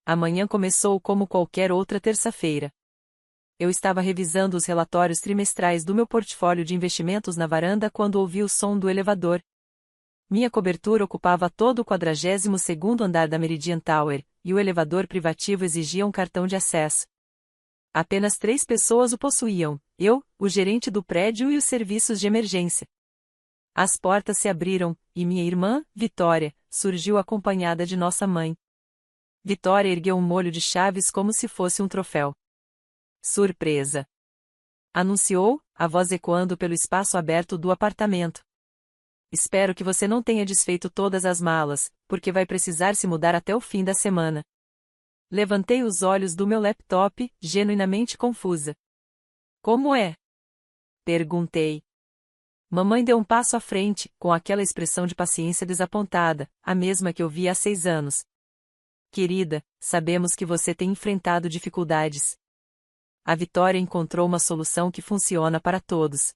A manhã começou como qualquer outra terça-feira. Eu estava revisando os relatórios trimestrais do meu portfólio de investimentos na varanda quando ouvi o som do elevador. Minha cobertura ocupava todo o 42º andar da Meridian Tower, e o elevador privativo exigia um cartão de acesso. Apenas 3 pessoas o possuíam: eu, o gerente do prédio e os serviços de emergência. As portas se abriram, e minha irmã, Vitória, surgiu acompanhada de nossa mãe. Vitória ergueu um molho de chaves como se fosse um troféu. Surpresa! Anunciou, a voz ecoando pelo espaço aberto do apartamento. Espero que você não tenha desfeito todas as malas, porque vai precisar se mudar até o fim da semana. Levantei os olhos do meu laptop, genuinamente confusa. Como é? Perguntei. Mamãe deu um passo à frente, com aquela expressão de paciência desapontada, a mesma que eu vi há 6 anos. Querida, sabemos que você tem enfrentado dificuldades. A Vitória encontrou uma solução que funciona para todos.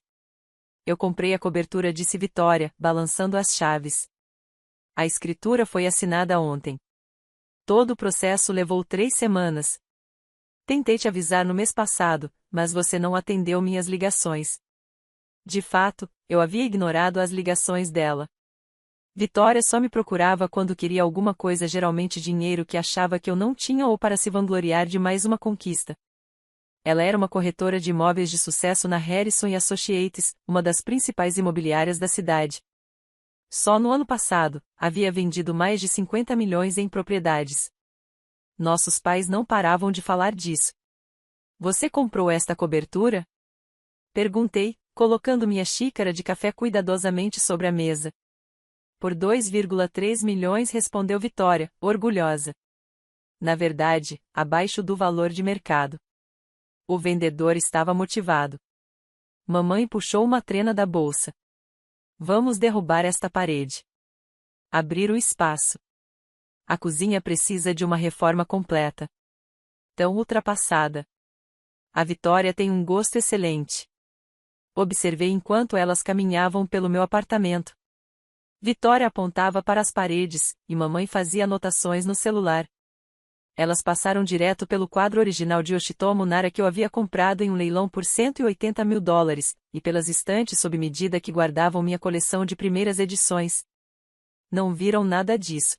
Eu comprei a cobertura, disse Vitória, balançando as chaves. A escritura foi assinada ontem. Todo o processo levou 3 semanas. Tentei te avisar no mês passado, mas você não atendeu minhas ligações. De fato, eu havia ignorado as ligações dela. Vitória só me procurava quando queria alguma coisa, geralmente dinheiro que achava que eu não tinha ou para se vangloriar de mais uma conquista. Ela era uma corretora de imóveis de sucesso na Harrison Associates, uma das principais imobiliárias da cidade. Só no ano passado, havia vendido mais de 50 milhões em propriedades. Nossos pais não paravam de falar disso. Você comprou esta cobertura? Perguntei, colocando minha xícara de café cuidadosamente sobre a mesa. Por 2,3 milhões, respondeu Vitória, orgulhosa. Na verdade, abaixo do valor de mercado. O vendedor estava motivado. Mamãe puxou uma trena da bolsa. Vamos derrubar esta parede. Abrir o espaço. A cozinha precisa de uma reforma completa. Tão ultrapassada. A Vitória tem um gosto excelente. Observei enquanto elas caminhavam pelo meu apartamento. Vitória apontava para as paredes, e mamãe fazia anotações no celular. Elas passaram direto pelo quadro original de Yoshitomo Nara que eu havia comprado em um leilão por $180 mil, e pelas estantes sob medida que guardavam minha coleção de primeiras edições. Não viram nada disso.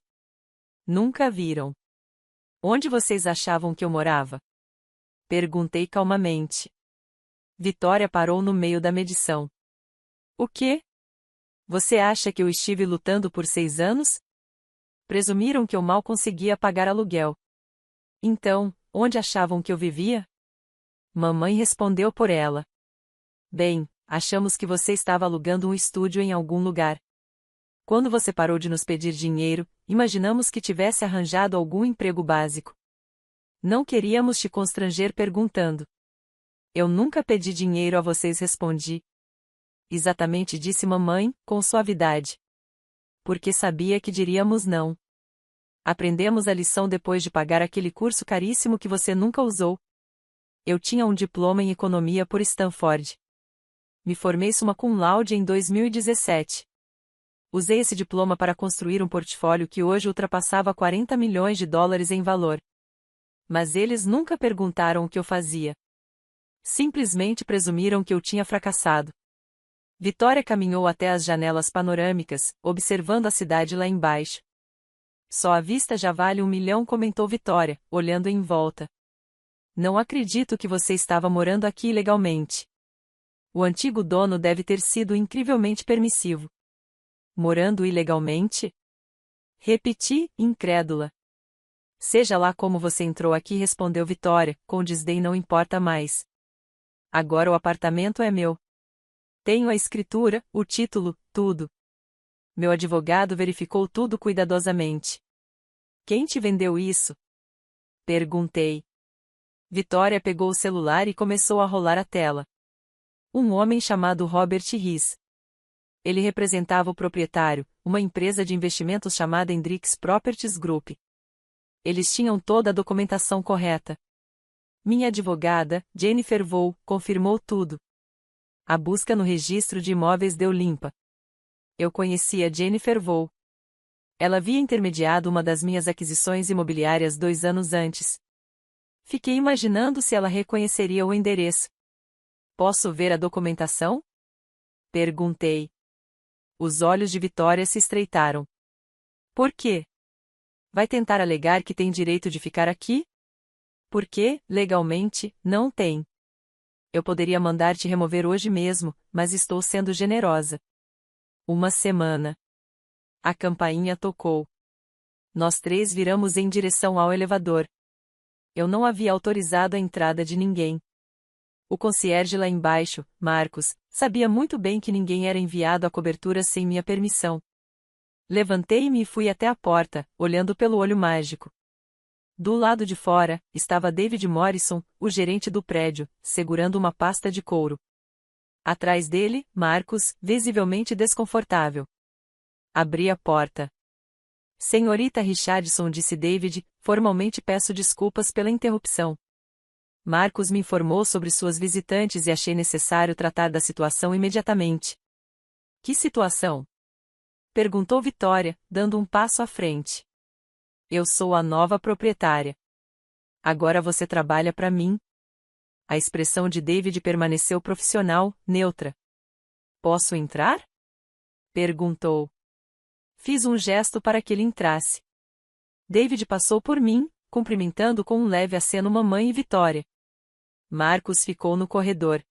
Nunca viram. Onde vocês achavam que eu morava? Perguntei calmamente. Vitória parou no meio da medição. O quê? Você acha que eu estive lutando por 6 anos? Presumiram que eu mal conseguia pagar aluguel. Então, onde achavam que eu vivia? Mamãe respondeu por ela. Bem, achamos que você estava alugando um estúdio em algum lugar. Quando você parou de nos pedir dinheiro, imaginamos que tivesse arranjado algum emprego básico. Não queríamos te constranger perguntando. Eu nunca pedi dinheiro a vocês, respondi. Exatamente, disse mamãe, com suavidade. Porque sabia que diríamos não. Aprendemos a lição depois de pagar aquele curso caríssimo que você nunca usou. Eu tinha um diploma em economia por Stanford. Me formei summa cum laude em 2017. Usei esse diploma para construir um portfólio que hoje ultrapassava $40 milhões em valor. Mas eles nunca perguntaram o que eu fazia. Simplesmente presumiram que eu tinha fracassado. Vitória caminhou até as janelas panorâmicas, observando a cidade lá embaixo. Só a vista já vale 1 milhão, comentou Vitória, olhando em volta. Não acredito que você estava morando aqui ilegalmente. O antigo dono deve ter sido incrivelmente permissivo. Morando ilegalmente? Repeti, incrédula. Seja lá como você entrou aqui, respondeu Vitória, com desdém, não importa mais. Agora o apartamento é meu. Tenho a escritura, o título, tudo. Meu advogado verificou tudo cuidadosamente. Quem te vendeu isso? Perguntei. Vitória pegou o celular e começou a rolar a tela. Um homem chamado Robert Riz. Ele representava o proprietário, uma empresa de investimentos chamada Hendrix Properties Group. Eles tinham toda a documentação correta. Minha advogada, Jennifer Vo, confirmou tudo. A busca no registro de imóveis deu limpa. Eu conhecia Jennifer Vo. Ela havia intermediado uma das minhas aquisições imobiliárias 2 anos antes. Fiquei imaginando se ela reconheceria o endereço. Posso ver a documentação? Perguntei. Os olhos de Vitória se estreitaram. Por quê? Vai tentar alegar que tem direito de ficar aqui? Porque, legalmente, não tem. Eu poderia mandar te remover hoje mesmo, mas estou sendo generosa. 1 semana. A campainha tocou. Nós 3 viramos em direção ao elevador. Eu não havia autorizado a entrada de ninguém. O concierge lá embaixo, Marcos, sabia muito bem que ninguém era enviado à cobertura sem minha permissão. Levantei-me e fui até a porta, olhando pelo olho mágico. Do lado de fora, estava David Morrison, o gerente do prédio, segurando uma pasta de couro. Atrás dele, Marcos, visivelmente desconfortável. Abri a porta. Senhorita Richardson, disse David, formalmente peço desculpas pela interrupção. Marcos me informou sobre suas visitantes e achei necessário tratar da situação imediatamente. Que situação? Perguntou Vitória, dando um passo à frente. Eu sou a nova proprietária. Agora você trabalha para mim? A expressão de David permaneceu profissional, neutra. Posso entrar? Perguntou. Fiz um gesto para que ele entrasse. David passou por mim, cumprimentando com um leve aceno mamãe e Vitória. Marcos ficou no corredor.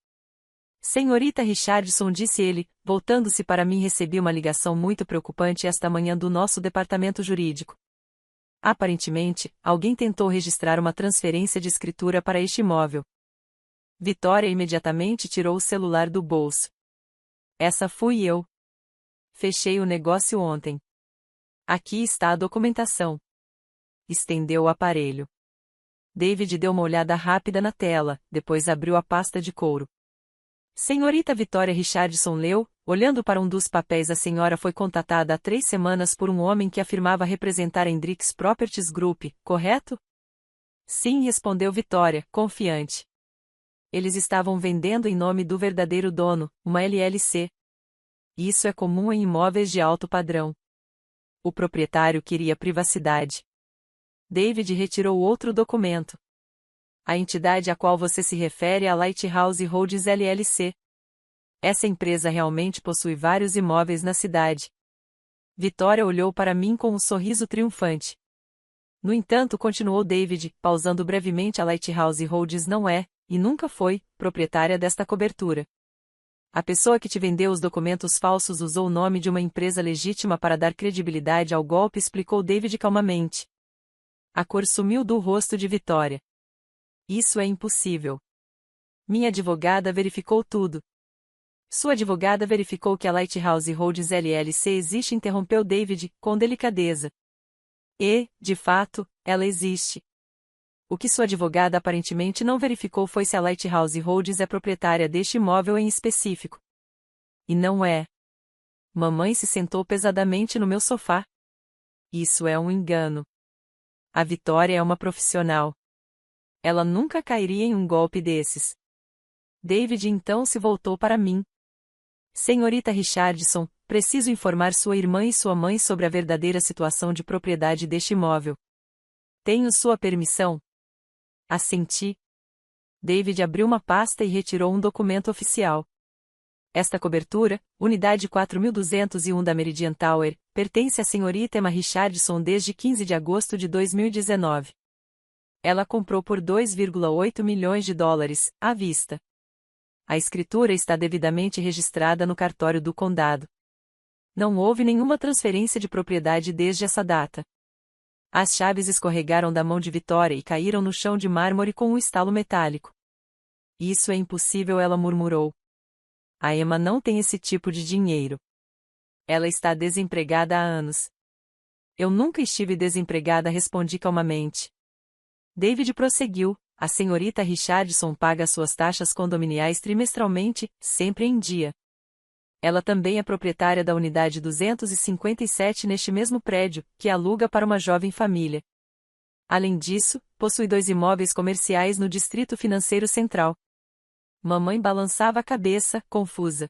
Senhorita Richardson, disse ele, voltando-se para mim, recebi uma ligação muito preocupante esta manhã do nosso departamento jurídico. Aparentemente, alguém tentou registrar uma transferência de escritura para este imóvel. Vitória imediatamente tirou o celular do bolso. Essa fui eu. Fechei o negócio ontem. Aqui está a documentação. Estendeu o aparelho. David deu uma olhada rápida na tela, depois abriu a pasta de couro. Senhorita Vitória Richardson leu, olhando para um dos papéis. A senhora foi contatada há 3 semanas por um homem que afirmava representar a Hendrix Properties Group, correto? Sim, respondeu Vitória, confiante. Eles estavam vendendo em nome do verdadeiro dono, uma LLC. Isso é comum em imóveis de alto padrão. O proprietário queria privacidade. David retirou outro documento. A entidade a qual você se refere é a Lighthouse Holdings LLC. Essa empresa realmente possui vários imóveis na cidade. Vitória olhou para mim com um sorriso triunfante. No entanto, continuou David, pausando brevemente, a Lighthouse Holdings não é, e nunca foi, proprietária desta cobertura. A pessoa que te vendeu os documentos falsos usou o nome de uma empresa legítima para dar credibilidade ao golpe, explicou David calmamente. A cor sumiu do rosto de Vitória. Isso é impossível. Minha advogada verificou tudo. Sua advogada verificou que a Lighthouse Holdings LLC existe, interrompeu David, com delicadeza. E, de fato, ela existe. O que sua advogada aparentemente não verificou foi se a Lighthouse Holdings é proprietária deste imóvel em específico. E não é. Mamãe se sentou pesadamente no meu sofá. Isso é um engano. A Vitória é uma profissional. Ela nunca cairia em um golpe desses. David então se voltou para mim. Senhorita Richardson, preciso informar sua irmã e sua mãe sobre a verdadeira situação de propriedade deste imóvel. Tenho sua permissão? Assenti. David abriu uma pasta e retirou um documento oficial. Esta cobertura, unidade 4201 da Meridian Tower, pertence à senhorita Emma Richardson desde 15 de agosto de 2019. Ela comprou por 2,8 milhões de dólares, à vista. A escritura está devidamente registrada no cartório do condado. Não houve nenhuma transferência de propriedade desde essa data. As chaves escorregaram da mão de Vitória e caíram no chão de mármore com um estalo metálico. Isso é impossível, ela murmurou. A Emma não tem esse tipo de dinheiro. Ela está desempregada há anos. Eu nunca estive desempregada, respondi calmamente. David prosseguiu, a senhorita Richardson paga suas taxas condominiais trimestralmente, sempre em dia. Ela também é proprietária da unidade 257 neste mesmo prédio, que aluga para uma jovem família. Além disso, possui 2 imóveis comerciais no Distrito Financeiro Central. Mamãe balançava a cabeça, confusa.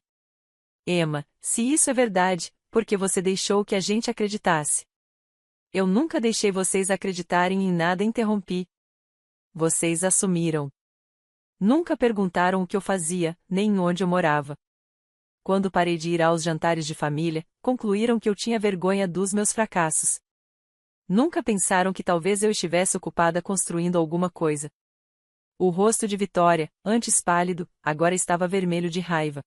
Emma, se isso é verdade, por que você deixou que a gente acreditasse? Eu nunca deixei vocês acreditarem em nada e interrompi. Vocês assumiram. Nunca perguntaram o que eu fazia, nem onde eu morava. Quando parei de ir aos jantares de família, concluíram que eu tinha vergonha dos meus fracassos. Nunca pensaram que talvez eu estivesse ocupada construindo alguma coisa. O rosto de Vitória, antes pálido, agora estava vermelho de raiva.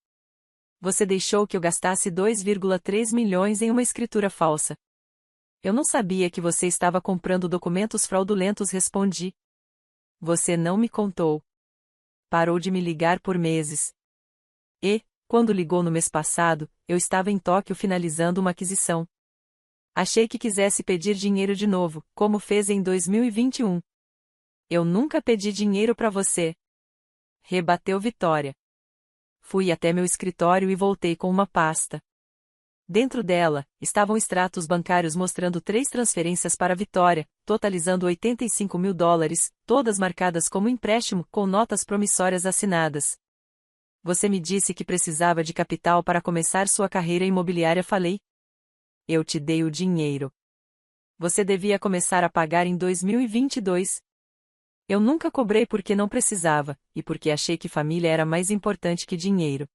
Você deixou que eu gastasse 2,3 milhões em uma escritura falsa. Eu não sabia que você estava comprando documentos fraudulentos, respondi. Você não me contou. Parou de me ligar por meses. E, quando ligou no mês passado, eu estava em Tóquio finalizando uma aquisição. Achei que quisesse pedir dinheiro de novo, como fez em 2021. Eu nunca pedi dinheiro para você. Rebateu Vitória. Fui até meu escritório e voltei com uma pasta. Dentro dela, estavam extratos bancários mostrando 3 transferências para Vitória, totalizando $85 mil, todas marcadas como empréstimo, com notas promissórias assinadas. Você me disse que precisava de capital para começar sua carreira imobiliária, falei. Eu te dei o dinheiro. Você devia começar a pagar em 2022. Eu nunca cobrei porque não precisava, e porque achei que família era mais importante que dinheiro.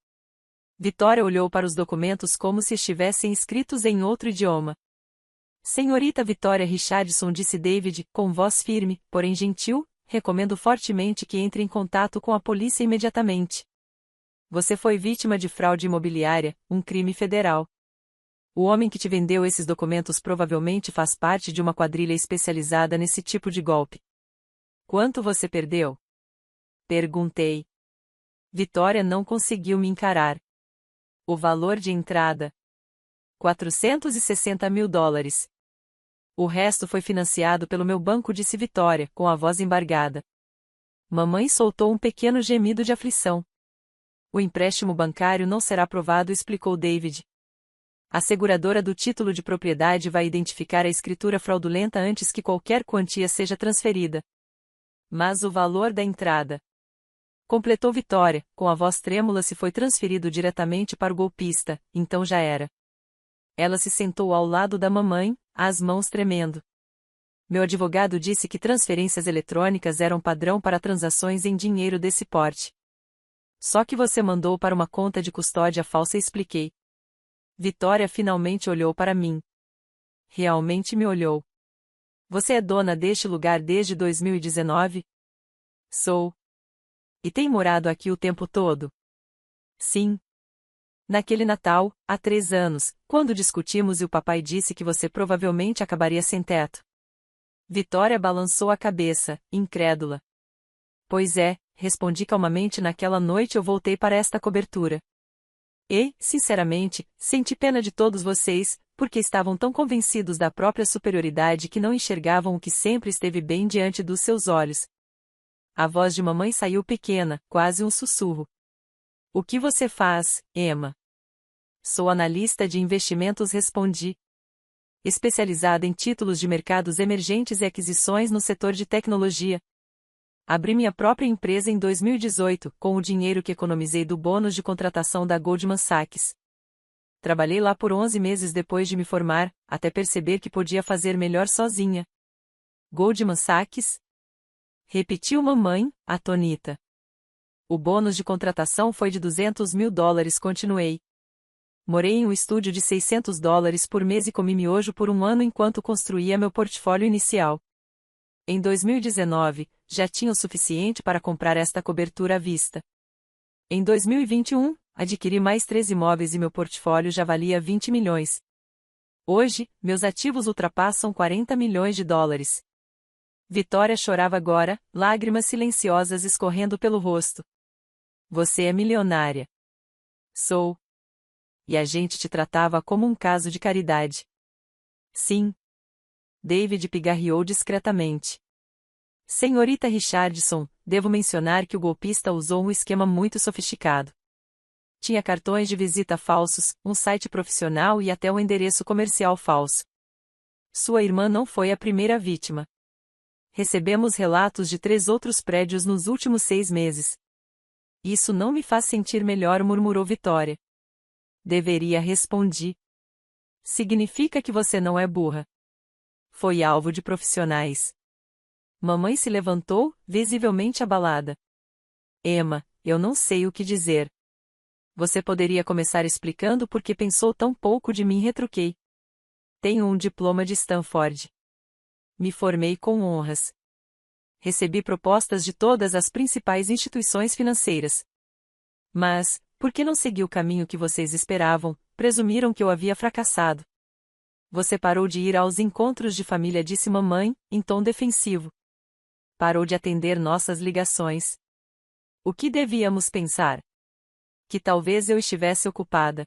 Vitória olhou para os documentos como se estivessem escritos em outro idioma. Senhorita Vitória Richardson, disse David, com voz firme, porém gentil, recomendo fortemente que entre em contato com a polícia imediatamente. Você foi vítima de fraude imobiliária, um crime federal. O homem que te vendeu esses documentos provavelmente faz parte de uma quadrilha especializada nesse tipo de golpe. Quanto você perdeu? Perguntei. Vitória não conseguiu me encarar. O valor de entrada: $460 mil. O resto foi financiado pelo meu banco, disse Vitória, com a voz embargada. Mamãe soltou um pequeno gemido de aflição. O empréstimo bancário não será aprovado, explicou David. A seguradora do título de propriedade vai identificar a escritura fraudulenta antes que qualquer quantia seja transferida. Mas o valor da entrada, completou Vitória, com a voz trêmula, se foi transferido diretamente para o golpista, então já era. Ela se sentou ao lado da mamãe, as mãos tremendo. Meu advogado disse que transferências eletrônicas eram padrão para transações em dinheiro desse porte. Só que você mandou para uma conta de custódia falsa, expliquei. Vitória finalmente olhou para mim. Realmente me olhou. Você é dona deste lugar desde 2019? Sou. E tem morado aqui o tempo todo? Sim. Naquele Natal, há 3 anos, quando discutimos e o papai disse que você provavelmente acabaria sem teto. Vitória balançou a cabeça, incrédula. Pois é, respondi calmamente, naquela noite eu voltei para esta cobertura. E, sinceramente, senti pena de todos vocês, porque estavam tão convencidos da própria superioridade que não enxergavam o que sempre esteve bem diante dos seus olhos. A voz de mamãe saiu pequena, quase um sussurro. O que você faz, Emma? Sou analista de investimentos, respondi. Especializada em títulos de mercados emergentes e aquisições no setor de tecnologia. Abri minha própria empresa em 2018, com o dinheiro que economizei do bônus de contratação da Goldman Sachs. Trabalhei lá por 11 meses depois de me formar, até perceber que podia fazer melhor sozinha. Goldman Sachs? Repetiu mamãe, atônita. O bônus de contratação foi de $200 mil, continuei. Morei em um estúdio de $600 por mês e comi miojo por 1 ano enquanto construía meu portfólio inicial. Em 2019, já tinha o suficiente para comprar esta cobertura à vista. Em 2021, adquiri mais 3 imóveis e meu portfólio já valia 20 milhões. Hoje, meus ativos ultrapassam $40 milhões. Vitória chorava agora, lágrimas silenciosas escorrendo pelo rosto. Você é milionária. Sou. E a gente te tratava como um caso de caridade. Sim. David pigarreou discretamente. Senhorita Richardson, devo mencionar que o golpista usou um esquema muito sofisticado. Tinha cartões de visita falsos, um site profissional e até um endereço comercial falso. Sua irmã não foi a primeira vítima. Recebemos relatos de 3 outros prédios nos últimos 6 meses. Isso não me faz sentir melhor, murmurou Vitória. Deveria, respondi. Significa que você não é burra. foi alvo de profissionais. Mamãe se levantou, visivelmente abalada. Emma, eu não sei o que dizer. Você poderia começar explicando por que pensou tão pouco de mim, retruquei. Tenho um diploma de Stanford. Me formei com honras. Recebi propostas de todas as principais instituições financeiras. Mas, por que não segui o caminho que vocês esperavam? Presumiram que eu havia fracassado. Você parou de ir aos encontros de família, disse mamãe, em tom defensivo. Parou de atender nossas ligações. O que devíamos pensar? Que talvez eu estivesse ocupada.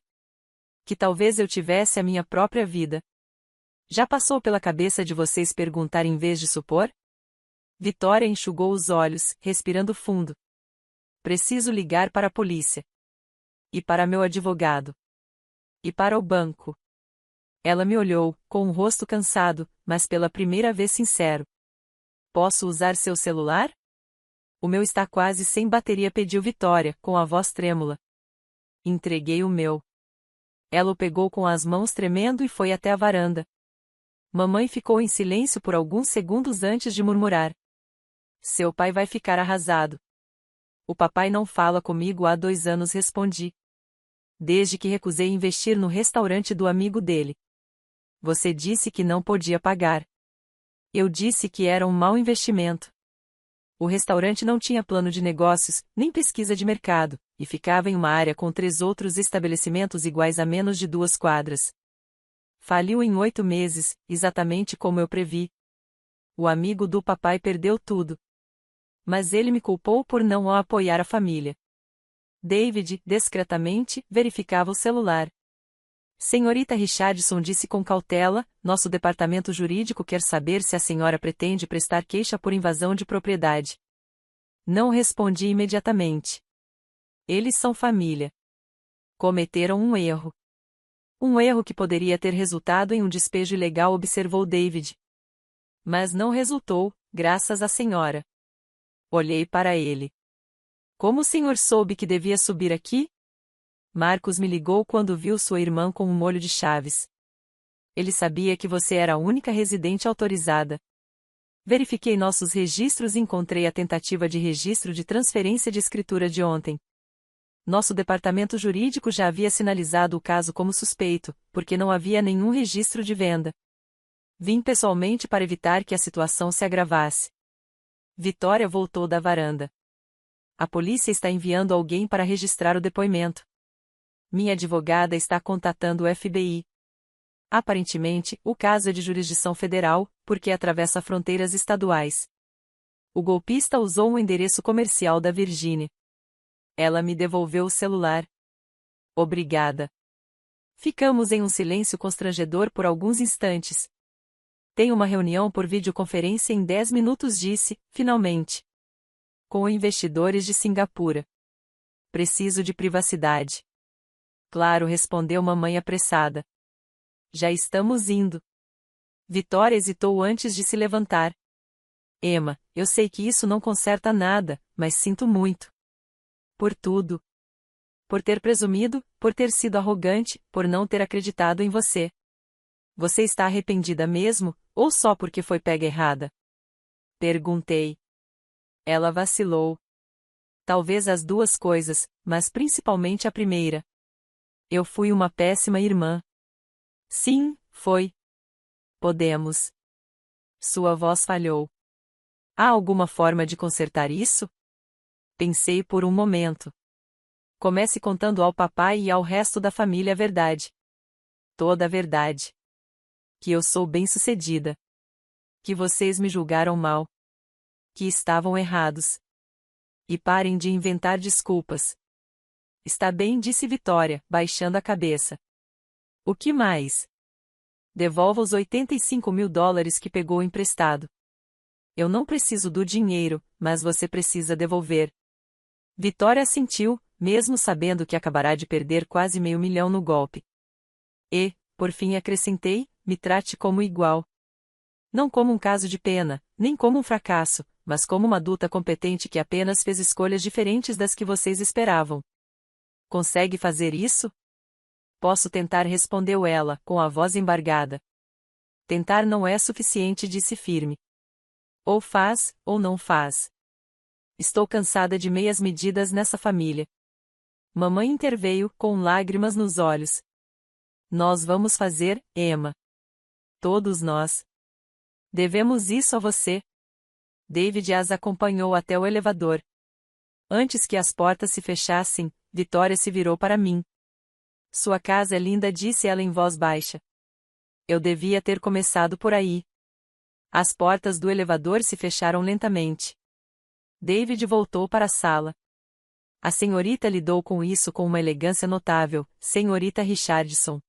Que talvez eu tivesse a minha própria vida. Já passou pela cabeça de vocês perguntar em vez de supor? Vitória enxugou os olhos, respirando fundo. Preciso ligar para a polícia. E para meu advogado. E para o banco. Ela me olhou, com um rosto cansado, mas pela primeira vez sincero. Posso usar seu celular? O meu está quase sem bateria, pediu Vitória, com a voz trêmula. Entreguei o meu. Ela o pegou com as mãos tremendo e foi até a varanda. Mamãe ficou em silêncio por alguns segundos antes de murmurar. Seu pai vai ficar arrasado. O papai não fala comigo há 2 anos, respondi. Desde que recusei investir no restaurante do amigo dele. Você disse que não podia pagar. Eu disse que era um mau investimento. O restaurante não tinha plano de negócios, nem pesquisa de mercado, e ficava em uma área com 3 outros estabelecimentos iguais a menos de 2 quadras. Faliu em 8 meses, exatamente como eu previ. O amigo do papai perdeu tudo. Mas ele me culpou por não o apoiar a família. David, discretamente, verificava o celular. Senhorita Richardson, disse com cautela, nosso departamento jurídico quer saber se a senhora pretende prestar queixa por invasão de propriedade. Não respondi imediatamente. Eles são família. Cometeram um erro. Um erro que poderia ter resultado em um despejo ilegal, observou David. Mas não resultou, graças à senhora. Olhei para ele. Como o senhor soube que devia subir aqui? Marcos me ligou quando viu sua irmã com um molho de chaves. Ele sabia que você era a única residente autorizada. Verifiquei nossos registros e encontrei a tentativa de registro de transferência de escritura de ontem. Nosso departamento jurídico já havia sinalizado o caso como suspeito, porque não havia nenhum registro de venda. Vim pessoalmente para evitar que a situação se agravasse. Vitória voltou da varanda. A polícia está enviando alguém para registrar o depoimento. Minha advogada está contatando o FBI. Aparentemente, o caso é de jurisdição federal, porque atravessa fronteiras estaduais. O golpista usou um endereço comercial da Virgínia. Ela me devolveu o celular. Obrigada. Ficamos em um silêncio constrangedor por alguns instantes. Tenho uma reunião por videoconferência em 10 minutos, disse, finalmente. Com investidores de Singapura. Preciso de privacidade. Claro, respondeu mamãe apressada. Já estamos indo. Vitória hesitou antes de se levantar. Emma, eu sei que isso não conserta nada, mas sinto muito. Por tudo. Por ter presumido, por ter sido arrogante, por não ter acreditado em você. Você está arrependida mesmo, ou só porque foi pega errada? Perguntei. Ela vacilou. Talvez as 2 coisas, mas principalmente a primeira. Eu fui uma péssima irmã. Sim, foi. Podemos. Sua voz falhou. Há alguma forma de consertar isso? Pensei por um momento. Comece contando ao papai e ao resto da família a verdade. Toda a verdade. Que eu sou bem-sucedida. Que vocês me julgaram mal. Que estavam errados. E parem de inventar desculpas. Está bem, disse Vitória, baixando a cabeça. O que mais? Devolva os $85.000 que pegou emprestado. Eu não preciso do dinheiro, mas você precisa devolver. Vitória assentiu, mesmo sabendo que acabará de perder quase $500 mil no golpe. E, por fim acrescentei, me trate como igual. Não como um caso de pena, nem como um fracasso, mas como uma adulta competente que apenas fez escolhas diferentes das que vocês esperavam. Consegue fazer isso? Posso tentar, respondeu ela, com a voz embargada. Tentar não é suficiente, disse firme. Ou faz, ou não faz. Estou cansada de meias medidas nessa família. Mamãe interveio, com lágrimas nos olhos. Nós vamos fazer, Emma. Todos nós. Devemos isso a você. David as acompanhou até o elevador. Antes que as portas se fechassem, Vitória se virou para mim. Sua casa é linda, disse ela em voz baixa. Eu devia ter começado por aí. As portas do elevador se fecharam lentamente. David voltou para a sala. A senhorita lidou com isso com uma elegância notável, senhorita Richardson.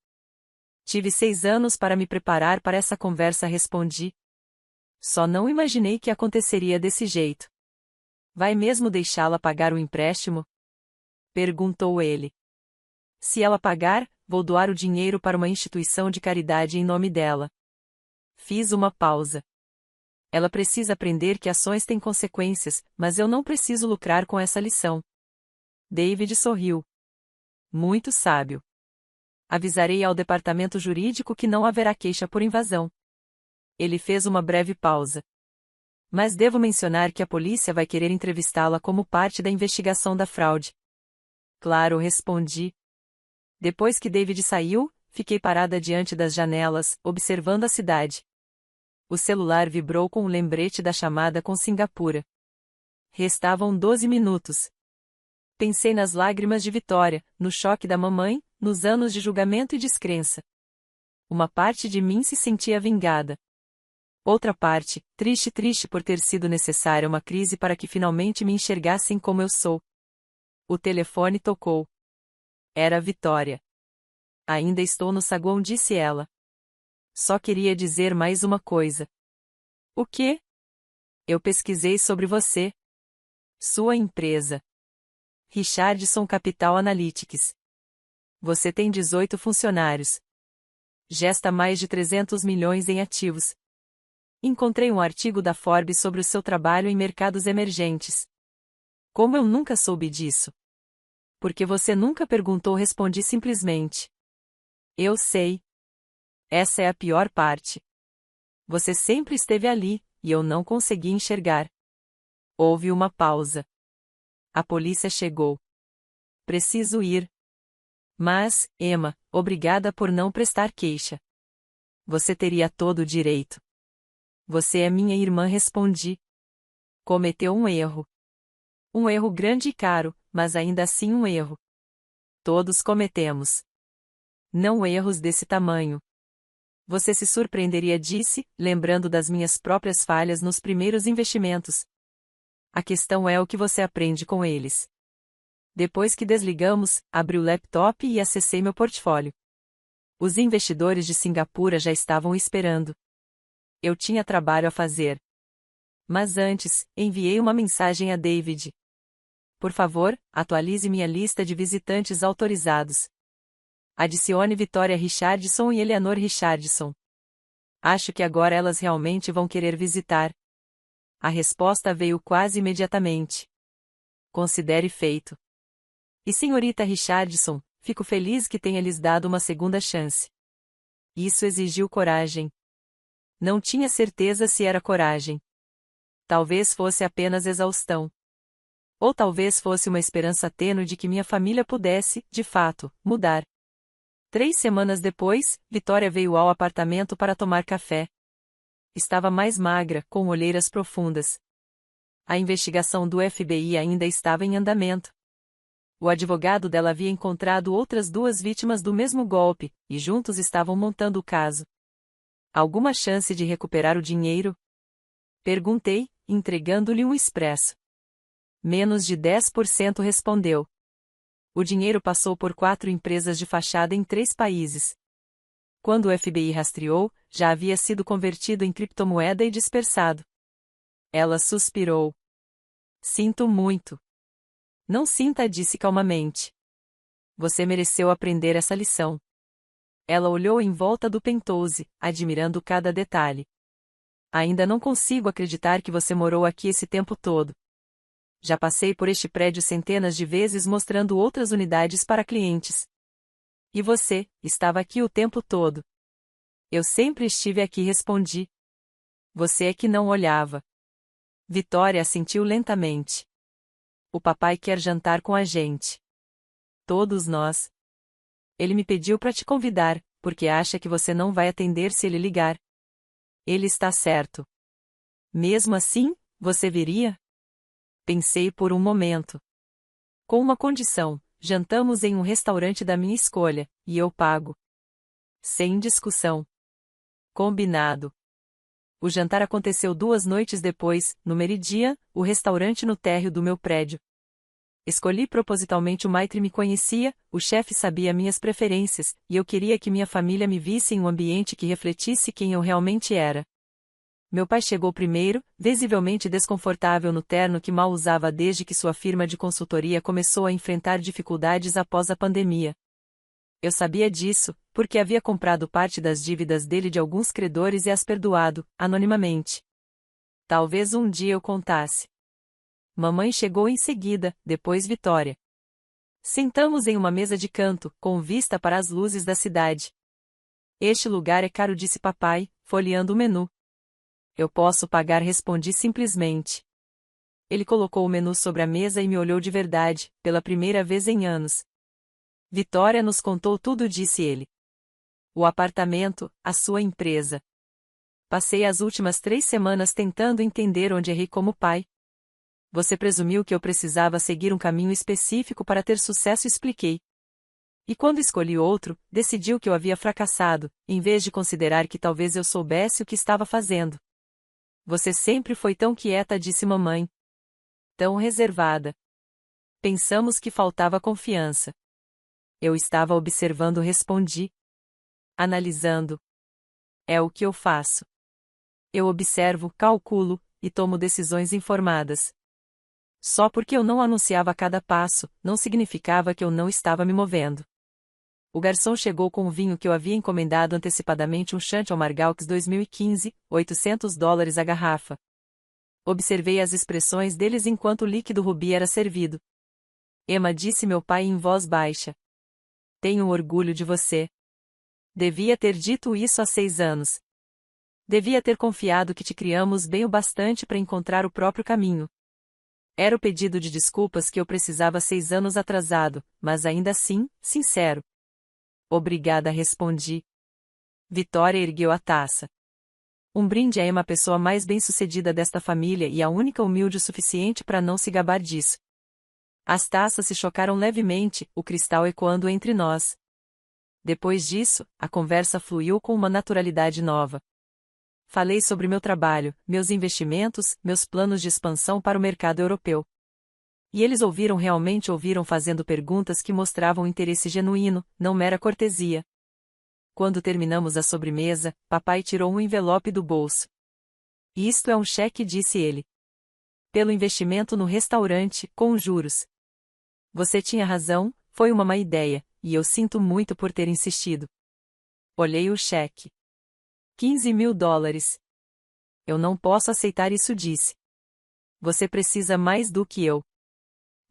Tive 6 anos para me preparar para essa conversa, respondi. Só não imaginei que aconteceria desse jeito. Vai mesmo deixá-la pagar o empréstimo? Perguntou ele. Se ela pagar, vou doar o dinheiro para uma instituição de caridade em nome dela. Fiz uma pausa. Ela precisa aprender que ações têm consequências, mas eu não preciso lucrar com essa lição. David sorriu. Muito sábio. Avisarei ao departamento jurídico que não haverá queixa por invasão. Ele fez uma breve pausa. Mas devo mencionar que a polícia vai querer entrevistá-la como parte da investigação da fraude. Claro, respondi. Depois que David saiu, fiquei parada diante das janelas, observando a cidade. O celular vibrou com o lembrete da chamada com Singapura. Restavam 12 minutos. Pensei nas lágrimas de Vitória, no choque da mamãe, nos anos de julgamento e descrença. Uma parte de mim se sentia vingada. Outra parte, triste por ter sido necessária uma crise para que finalmente me enxergassem como eu sou. O telefone tocou. Era Vitória. Ainda estou no saguão, disse ela. Só queria dizer mais uma coisa. O quê? Eu pesquisei sobre você. Sua empresa. Richardson Capital Analytics. Você tem 18 funcionários. Gesta mais de 300 milhões em ativos. Encontrei um artigo da Forbes sobre o seu trabalho em mercados emergentes. Como eu nunca soube disso? Porque você nunca perguntou, respondi simplesmente. Eu sei. Essa é a pior parte. Você sempre esteve ali, e eu não consegui enxergar. Houve uma pausa. A polícia chegou. Preciso ir. Mas, Emma, obrigada por não prestar queixa. Você teria todo o direito. Você é minha irmã, respondi. Cometeu um erro. Um erro grande e caro, mas ainda assim um erro. Todos cometemos. Não erros desse tamanho. Você se surpreenderia, disse, lembrando das minhas próprias falhas nos primeiros investimentos. A questão é o que você aprende com eles. Depois que desligamos, abri o laptop e acessei meu portfólio. Os investidores de Singapura já estavam esperando. Eu tinha trabalho a fazer. Mas antes, enviei uma mensagem a David. Por favor, atualize minha lista de visitantes autorizados. Adicione Vitória Richardson e Eleanor Richardson. Acho que agora elas realmente vão querer visitar. A resposta veio quase imediatamente. Considere feito. E senhorita Richardson, fico feliz que tenha lhes dado uma segunda chance. Isso exigiu coragem. Não tinha certeza se era coragem. Talvez fosse apenas exaustão. Ou talvez fosse uma esperança tênue de que minha família pudesse, de fato, mudar. 3 semanas depois, Vitória veio ao apartamento para tomar café. Estava mais magra, com olheiras profundas. A investigação do FBI ainda estava em andamento. O advogado dela havia encontrado outras 2 vítimas do mesmo golpe, e juntos estavam montando o caso. Alguma chance de recuperar o dinheiro? Perguntei, entregando-lhe um expresso. Menos de 10%, respondeu. O dinheiro passou por 4 empresas de fachada em 3 países. Quando o FBI rastreou, já havia sido convertido em criptomoeda e dispersado. Ela suspirou. Sinto muito. Não sinta, disse calmamente. Você mereceu aprender essa lição. Ela olhou em volta do penthouse, admirando cada detalhe. Ainda não consigo acreditar que você morou aqui esse tempo todo. Já passei por este prédio centenas de vezes mostrando outras unidades para clientes. E você, estava aqui o tempo todo. Eu sempre estive aqui, respondi. Você é que não olhava. Vitória assentiu lentamente. O papai quer jantar com a gente. Todos nós. Ele me pediu para te convidar, porque acha que você não vai atender se ele ligar. Ele está certo. Mesmo assim, você viria? Pensei por um momento. Com uma condição: jantamos em um restaurante da minha escolha, e eu pago. Sem discussão. Combinado. O jantar aconteceu 2 noites depois, no Meridian, o restaurante no térreo do meu prédio. Escolhi propositalmente o Maitre me conhecia, o chefe sabia minhas preferências, e eu queria que minha família me visse em um ambiente que refletisse quem eu realmente era. Meu pai chegou primeiro, visivelmente desconfortável no terno que mal usava desde que sua firma de consultoria começou a enfrentar dificuldades após a pandemia. Eu sabia disso, porque havia comprado parte das dívidas dele de alguns credores e as perdoado, anonimamente. Talvez um dia eu contasse. Mamãe chegou em seguida, depois Vitória. Sentamos em uma mesa de canto, com vista para as luzes da cidade. Este lugar é caro, disse papai, folheando o menu. Eu posso pagar, respondi simplesmente. Ele colocou o menu sobre a mesa e me olhou de verdade, pela primeira vez em anos. Vitória nos contou tudo, disse ele. O apartamento, a sua empresa. Passei as últimas 3 semanas tentando entender onde errei como pai. Você presumiu que eu precisava seguir um caminho específico para ter sucesso, expliquei. E quando escolhi outro, decidiu que eu havia fracassado, em vez de considerar que talvez eu soubesse o que estava fazendo. Você sempre foi tão quieta, disse mamãe. Tão reservada. Pensamos que faltava confiança. Eu estava observando, respondi. Analisando. É o que eu faço. Eu observo, calculo, e tomo decisões informadas. Só porque eu não anunciava cada passo, não significava que eu não estava me movendo. O garçom chegou com o vinho que eu havia encomendado antecipadamente, um Chantal Margalx 2015, $800 a garrafa. Observei as expressões deles enquanto o líquido rubi era servido. Emma, disse meu pai em voz baixa. Tenho orgulho de você. Devia ter dito isso há 6 anos. Devia ter confiado que te criamos bem o bastante para encontrar o próprio caminho. Era o pedido de desculpas que eu precisava 6 anos atrasado, mas ainda assim, sincero. Obrigada, respondi. Vitória ergueu a taça. Um brinde a Emma, a pessoa mais bem-sucedida desta família e a única humilde o suficiente para não se gabar disso. As taças se chocaram levemente, o cristal ecoando entre nós. Depois disso, a conversa fluiu com uma naturalidade nova. Falei sobre meu trabalho, meus investimentos, meus planos de expansão para o mercado europeu. E eles realmente ouviram, fazendo perguntas que mostravam interesse genuíno, não mera cortesia. Quando terminamos a sobremesa, papai tirou um envelope do bolso. Isto é um cheque, disse ele. Pelo investimento no restaurante, com juros. Você tinha razão, foi uma má ideia, e eu sinto muito por ter insistido. Olhei o cheque. $15.000. Eu não posso aceitar isso, disse. Você precisa mais do que eu.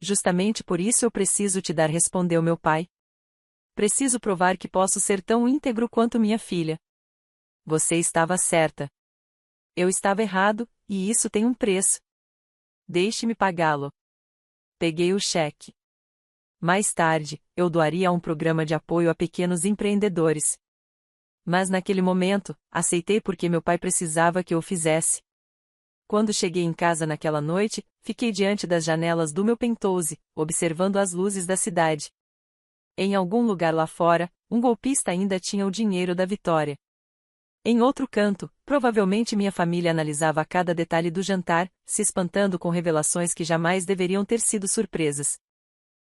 Justamente por isso eu preciso te dar, respondeu meu pai. Preciso provar que posso ser tão íntegro quanto minha filha. Você estava certa. Eu estava errado, e isso tem um preço. Deixe-me pagá-lo. Peguei o cheque. Mais tarde, eu doaria a um programa de apoio a pequenos empreendedores. Mas naquele momento, aceitei porque meu pai precisava que eu o fizesse. Quando cheguei em casa naquela noite, fiquei diante das janelas do meu penthouse, observando as luzes da cidade. Em algum lugar lá fora, um golpista ainda tinha o dinheiro da vitória. Em outro canto, provavelmente minha família analisava cada detalhe do jantar, se espantando com revelações que jamais deveriam ter sido surpresas.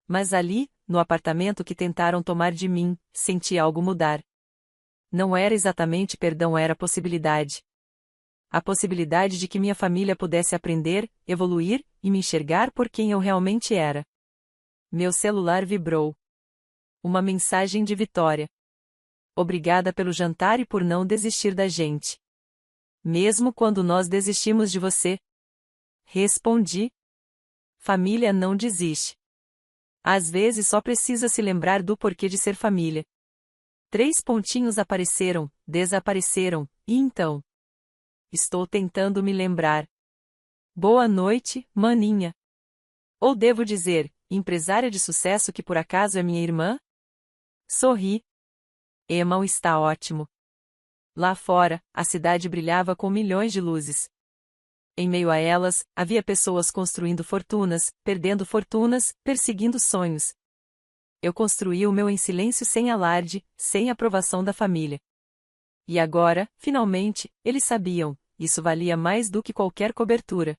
Mas ali, no apartamento que tentaram tomar de mim, senti algo mudar. Não era exatamente perdão, era possibilidade. A possibilidade de que minha família pudesse aprender, evoluir, e me enxergar por quem eu realmente era. Meu celular vibrou. Uma mensagem de Vitória. Obrigada pelo jantar e por não desistir da gente. Mesmo quando nós desistimos de você. Respondi. Família não desiste. Às vezes só precisa se lembrar do porquê de ser família. 3 pontinhos apareceram, desapareceram, e então? Estou tentando me lembrar. Boa noite, maninha. Ou devo dizer, empresária de sucesso que por acaso é minha irmã? Sorri. Emma está ótimo. Lá fora, a cidade brilhava com milhões de luzes. Em meio a elas, havia pessoas construindo fortunas, perdendo fortunas, perseguindo sonhos. Eu construí o meu em silêncio sem alarde, sem aprovação da família. E agora, finalmente, eles sabiam, isso valia mais do que qualquer cobertura.